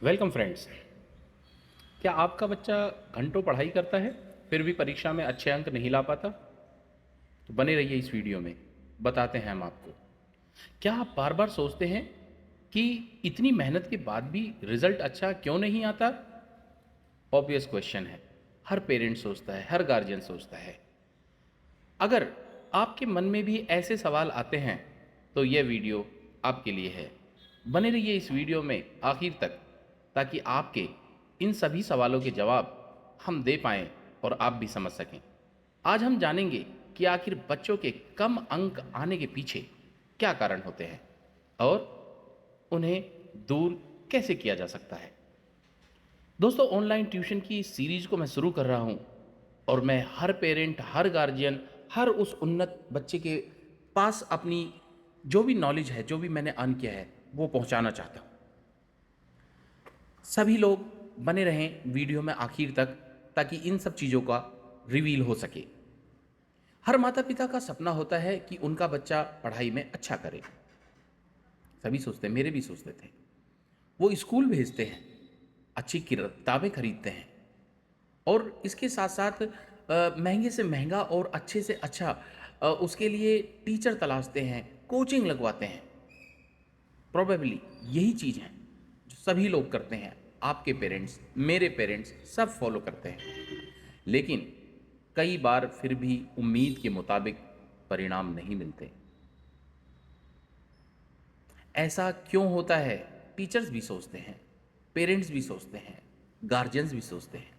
Welcome friends. क्या आपका बच्चा घंटों पढ़ाई करता है फिर भी परीक्षा में अच्छे अंक नहीं ला पाता? तो बने रहिए इस वीडियो में, बताते हैं हम आपको। क्या आप बार बार सोचते हैं कि इतनी मेहनत के बाद भी रिजल्ट अच्छा क्यों नहीं आता? ऑब्वियस क्वेश्चन है, हर पेरेंट सोचता है, हर गार्जियन सोचता है। अगर आपके मन में भी ऐसे सवाल आते हैं तो यह वीडियो आपके लिए है। बने रहिए इस वीडियो में आखिर तक, ताकि आपके इन सभी सवालों के जवाब हम दे पाएं और आप भी समझ सकें। आज हम जानेंगे कि आखिर बच्चों के कम अंक आने के पीछे क्या कारण होते हैं और उन्हें दूर कैसे किया जा सकता है। दोस्तों, ऑनलाइन ट्यूशन की इस सीरीज को मैं शुरू कर रहा हूं और मैं हर पेरेंट, हर गार्जियन, हर उस उन्नत बच्चे के पास अपनी जो भी नॉलेज है, जो भी मैंने अर्न किया है, वो पहुंचाना चाहता हूं। सभी लोग बने रहें वीडियो में आखिर तक, ताकि इन सब चीज़ों का रिवील हो सके। हर माता पिता का सपना होता है कि उनका बच्चा पढ़ाई में अच्छा करे। सभी सोचते हैं, मेरे भी सोचते थे। वो स्कूल भेजते हैं, अच्छी किताबें खरीदते हैं और इसके साथ साथ महंगे से महंगा और अच्छे से अच्छा उसके लिए टीचर तलाशते हैं, कोचिंग लगवाते हैं। प्रोबेबली यही चीज़ है जो सभी लोग करते हैं। आपके पेरेंट्स, मेरे पेरेंट्स, सब फॉलो करते हैं। लेकिन कई बार फिर भी उम्मीद के मुताबिक परिणाम नहीं मिलते। ऐसा क्यों होता है? टीचर्स भी सोचते हैं, पेरेंट्स भी सोचते हैं, गार्जियंस भी सोचते हैं।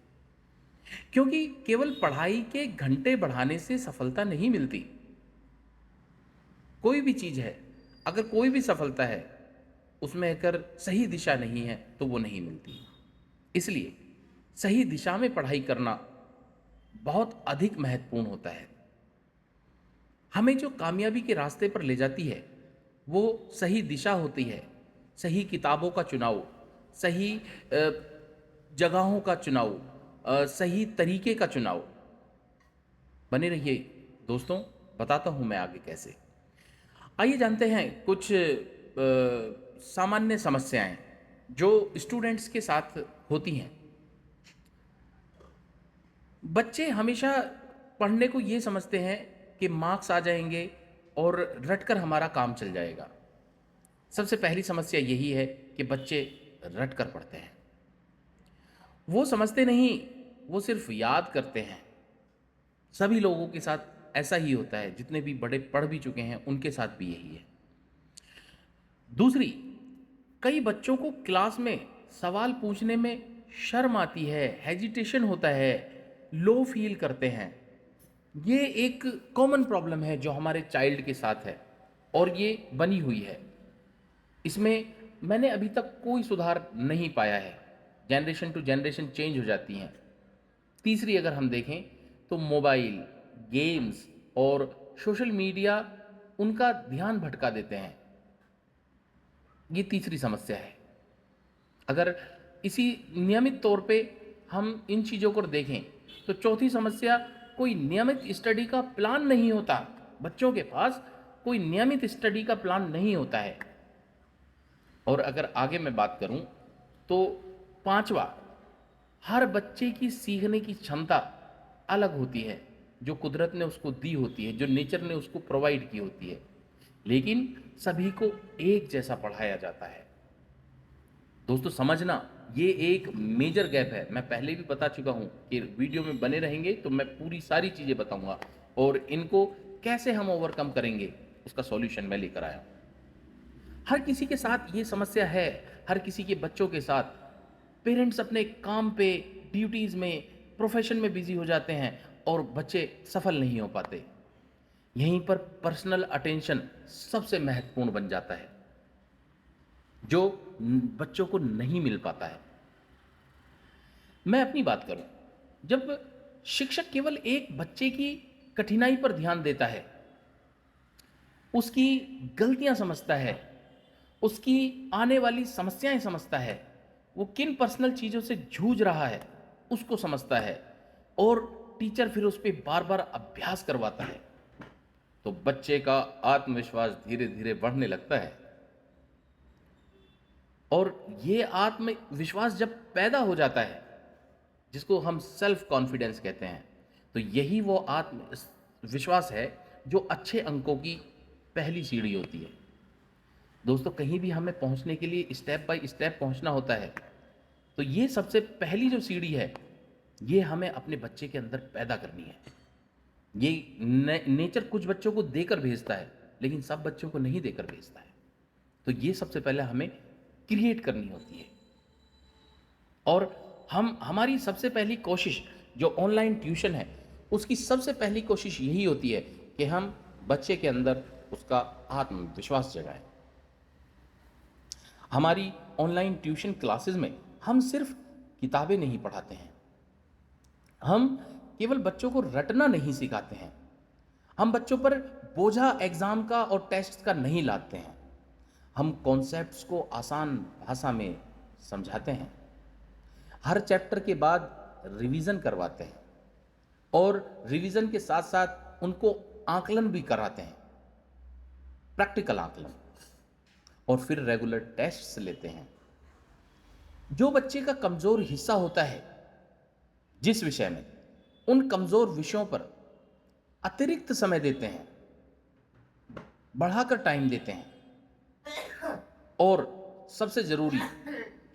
क्योंकि केवल पढ़ाई के घंटे बढ़ाने से सफलता नहीं मिलती। कोई भी चीज़ है, अगर कोई भी सफलता है, उसमें अगर सही दिशा नहीं है तो वो नहीं मिलती। इसलिए सही दिशा में पढ़ाई करना बहुत अधिक महत्वपूर्ण होता है। हमें जो कामयाबी के रास्ते पर ले जाती है वो सही दिशा होती है। सही किताबों का चुनाव, सही जगहों का चुनाव, सही तरीके का चुनाव। बने रहिए दोस्तों, बताता हूं मैं आगे कैसे। आइए जानते हैं कुछ सामान्य समस्याएं जो स्टूडेंट्स के साथ होती हैं। बच्चे हमेशा पढ़ने को ये समझते हैं कि मार्क्स आ जाएंगे और रटकर हमारा काम चल जाएगा। सबसे पहली समस्या यही है कि बच्चे रटकर पढ़ते हैं। वो समझते नहीं, वो सिर्फ याद करते हैं। सभी लोगों के साथ ऐसा ही होता है, जितने भी बड़े पढ़ भी चुके हैं उनके साथ भी यही है। दूसरी, कई बच्चों को क्लास में सवाल पूछने में शर्म आती है, हेजिटेशन होता है, लो फील करते हैं। ये एक कॉमन प्रॉब्लम है जो हमारे चाइल्ड के साथ है और ये बनी हुई है। इसमें मैंने अभी तक कोई सुधार नहीं पाया है। जनरेशन टू जनरेशन चेंज हो जाती हैं। तीसरी, अगर हम देखें तो मोबाइल, गेम्स और सोशल मीडिया उनका ध्यान भटका देते हैं। ये तीसरी समस्या है। अगर इसी नियमित तौर पे हम इन चीज़ों को देखें तो चौथी समस्या, कोई नियमित स्टडी का प्लान नहीं होता। बच्चों के पास कोई नियमित स्टडी का प्लान नहीं होता है। और अगर आगे मैं बात करूं तो पांचवा, हर बच्चे की सीखने की क्षमता अलग होती है, जो कुदरत ने उसको दी होती है, जो नेचर ने उसको प्रोवाइड की होती है। लेकिन सभी को एक जैसा पढ़ाया जाता है। दोस्तों समझना, ये एक मेजर गैप है। मैं पहले भी बता चुका हूं कि वीडियो में बने रहेंगे तो मैं पूरी सारी चीज़ें बताऊंगा और इनको कैसे हम ओवरकम करेंगे उसका सॉल्यूशन मैं लेकर आया हूं। हर किसी के साथ ये समस्या है, हर किसी के बच्चों के साथ। पेरेंट्स अपने काम पे, ड्यूटीज़ में, प्रोफेशन में बिजी हो जाते हैं और बच्चे सफल नहीं हो पाते। यहीं पर पर्सनल अटेंशन सबसे महत्वपूर्ण बन जाता है, जो बच्चों को नहीं मिल पाता है। मैं अपनी बात करूं, जब शिक्षक केवल एक बच्चे की कठिनाई पर ध्यान देता है, उसकी गलतियां समझता है, उसकी आने वाली समस्याएं समझता है, वो किन पर्सनल चीज़ों से जूझ रहा है उसको समझता है और टीचर फिर उस पर बार बार अभ्यास करवाता है, तो बच्चे का आत्मविश्वास धीरे धीरे बढ़ने लगता है और ये आत्मविश्वास जब पैदा हो जाता है, जिसको हम सेल्फ कॉन्फिडेंस कहते हैं, तो यही वो आत्मविश्वास है जो अच्छे अंकों की पहली सीढ़ी होती है। दोस्तों, कहीं भी हमें पहुंचने के लिए स्टेप बाय स्टेप पहुंचना होता है, तो ये सबसे पहली जो सीढ़ी है, ये हमें अपने बच्चे के अंदर पैदा करनी है। ये नेचर कुछ बच्चों को देकर भेजता है, लेकिन सब बच्चों को नहीं देकर भेजता है। तो ये सबसे पहले हमें क्रिएट करनी होती है। और हमारी सबसे पहली कोशिश जो ऑनलाइन ट्यूशन है, उसकी सबसे पहली कोशिश यही होती है कि हम बच्चे के अंदर उसका आत्मविश्वास जगाएं। हमारी ऑनलाइन ट्यूशन क्लासेस में हम सिर्फ किताबें नहीं पढ़ाते हैं, हम केवल बच्चों को रटना नहीं सिखाते हैं, हम बच्चों पर बोझा एग्जाम का और टेस्ट का नहीं लादते हैं। हम कॉन्सेप्ट्स को आसान भाषा में समझाते हैं, हर चैप्टर के बाद रिवीजन करवाते हैं और रिवीजन के साथ साथ उनको आकलन भी कराते हैं, प्रैक्टिकल आकलन, और फिर रेगुलर टेस्ट्स लेते हैं। जो बच्चे का कमज़ोर हिस्सा होता है जिस विषय में, उन कमज़ोर विषयों पर अतिरिक्त समय देते हैं, बढ़ाकर टाइम देते हैं। और सबसे ज़रूरी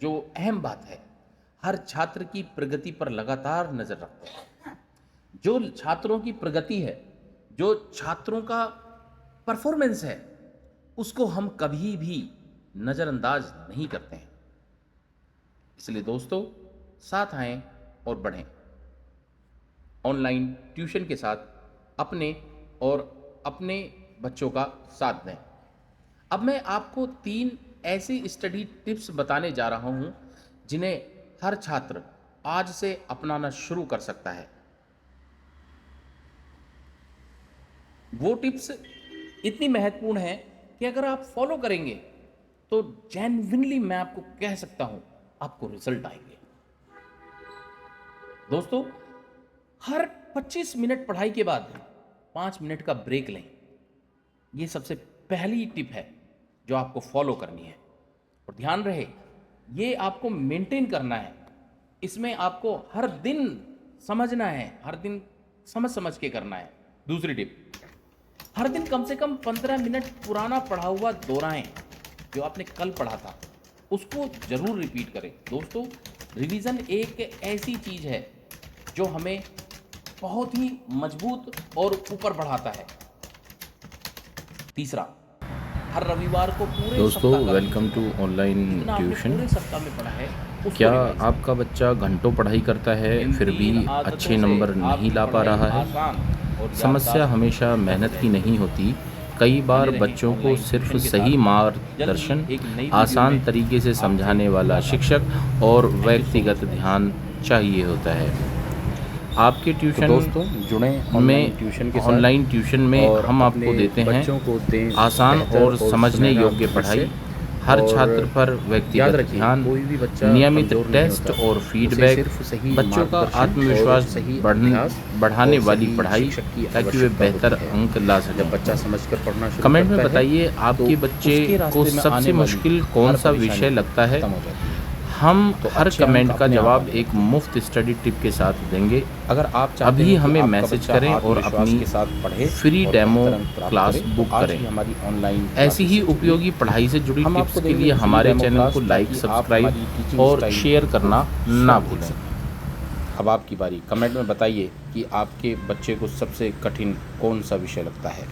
जो अहम बात है, हर छात्र की प्रगति पर लगातार नज़र रखते हैं। जो छात्रों की प्रगति है, जो छात्रों का परफॉर्मेंस है, उसको हम कभी भी नज़रअंदाज नहीं करते हैं। इसलिए दोस्तों, साथ आएं और बढ़ें। ऑनलाइन ट्यूशन के साथ अपने और अपने बच्चों का साथ दें। अब मैं आपको 3 ऐसी स्टडी टिप्स बताने जा रहा हूं जिन्हें हर छात्र आज से अपनाना शुरू कर सकता है। वो टिप्स इतनी महत्वपूर्ण हैं कि अगर आप फॉलो करेंगे तो जेन्युइनली मैं आपको कह सकता हूं, आपको रिजल्ट आएंगे। दोस्तों, हर 25 मिनट पढ़ाई के बाद 5 मिनट का ब्रेक लें। ये सबसे पहली टिप है जो आपको फॉलो करनी है। और ध्यान रहे, ये आपको मेंटेन करना है। इसमें आपको हर दिन समझना है, हर दिन समझ के करना है। दूसरी टिप, हर दिन कम से कम 15 मिनट पुराना पढ़ा हुआ दोहराएं। जो आपने कल पढ़ा था उसको जरूर रिपीट करें। दोस्तों, रिवीजन एक ऐसी चीज है जो हमें बहुत ही मजबूत और ऊपर बढ़ाता है। तीसरा, हर रविवार को पूरे दोस्तों, सप्ताह का वेलकम टू ऑनलाइन जितना आपने ट्यूशन। पूरे सप्ताह में पढ़ा है उसको क्या रिवाइज करें। आपका बच्चा घंटों पढ़ाई करता है इन फिर भी 3 आदतों अच्छे से नंबर आपकी नहीं ला पा पढ़ाई रहा है? आसान और समस्या याददाश्त हमेशा बढ़ती मेहनत की जाएगी। नहीं होती। कई बार बने रहें बच्चों को ऑनलाइन सिर्फ ट्यूशन के सही साथ। मार्गदर्शन, जल्द ही एक नई वीडियो आसान में तरीके से आपसे समझाने वाला मुलाकात शिक्षक और Thank you so व्यक्तिगत much, guys. ध्यान चाहिए होता है। आपके तो ट्यूशन दोस्तों, जुड़े ऑनलाइन में ट्यूशन के साथ ऑनलाइन ट्यूशन में और हम अपने आपको देते हैं बच्चों को दें आसान बेहतर और समझने सुनहरा योग्य भविष्य। पढ़ाई। हर और छात्र पर याद व्यक्तिगत रखिए, ध्यान, कोई भी बच्चा नियमित कमजोर नहीं टेस्ट होता। और उसे फीडबैक, सिर्फ सही बच्चों का मार्गदर्शन आत्मविश्वास और सही बढ़ाने अभ्यास वाली और सही पढ़ाई, शिक्षक की ताकि वे आवश्यकता बेहतर होती है। अंक ला जब सकें। बच्चा समझकर पढ़ना शुरू कमेंट में करता है, बताइए तो आपके बच्चे उसके को रास्ते में सबसे आने वाली मुश्किल कौन हर सा परेशानी विषय लगता है। खत्म हो जाती है। हम तो हर अच्छे अंक कमेंट का अपने आप जवाब आने एक मुफ्त स्टडी टिप के साथ देंगे। अगर आप चाहते अभी हैं कि हमें आपका मैसेज बच्चा करें और आत्मविश्वास अपनी के साथ पढ़े फ्री और डेमो बेहतर अंक प्राप्त क्लास करे, बुक तो आज करें। ही हमारी ऑनलाइन ऐसी ही उपयोगी पढ़ाई से जुड़ी हम टिप्स आपको के देंगे लिए फ्री हमारे डेमो चैनल क्लास, को लाइक, ताकि आप सब्सक्राइब हमारी टीचिंग और स्टाइल शेयर करना ना सीख भूलें। सकें। अब आपकी बारी। कमेंट में बताइए कि आपके बच्चे को सबसे कठिन कौन सा विषय लगता है।